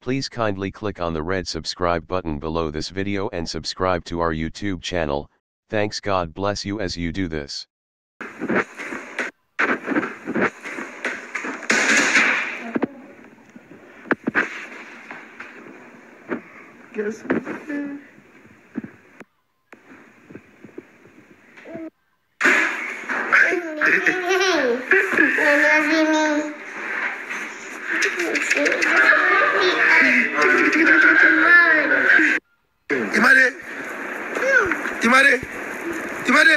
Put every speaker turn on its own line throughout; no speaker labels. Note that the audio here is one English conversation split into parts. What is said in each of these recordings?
Please kindly click on the red subscribe button below this video and subscribe to our YouTube channel. Thanks, God bless you as you do this.
Guess Imade, Imade, Imade,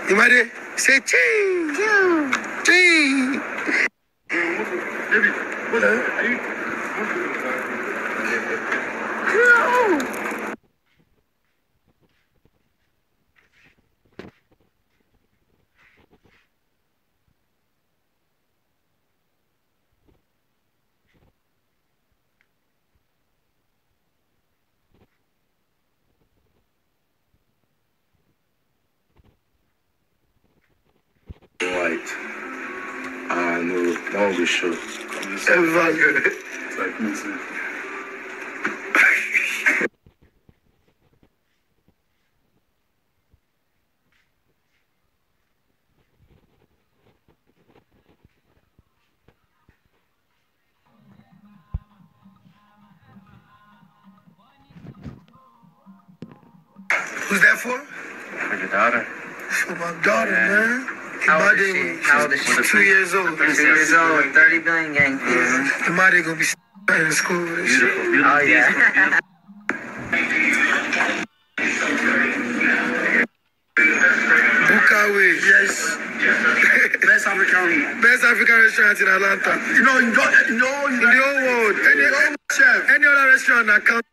Imade, say ching, ching.
White. No, that will be sure.
Ever.
It's like music.
Who's that for?
For your daughter.
For my daughter, man.
How old is she? How old is she?
2 years old.
2 years old, 30 billion gang.
Imade gonna be in school.
Beautiful.
Oh, yeah.
Bukawe.
Yes. Best
African restaurant in Atlanta.
You know,
In the whole world. Any other restaurant that comes.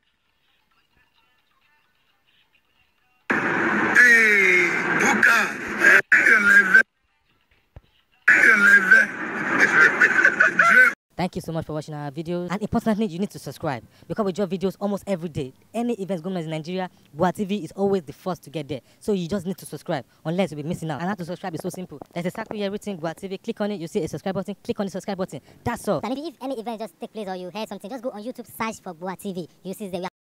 Hey, Buka.
Thank you so much for watching our videos, and importantly, you need to subscribe because we drop videos almost every day. Any events going on in Nigeria, Gua TV is always the first to get there. So you just need to subscribe, unless you'll be missing out. And how to subscribe is so simple. There's a circle here written Gua TV. Click on it, you see a subscribe button. Click on the subscribe button. That's all.
And if any event just take place or you heard something, just go on YouTube, search for Gua TV. You see the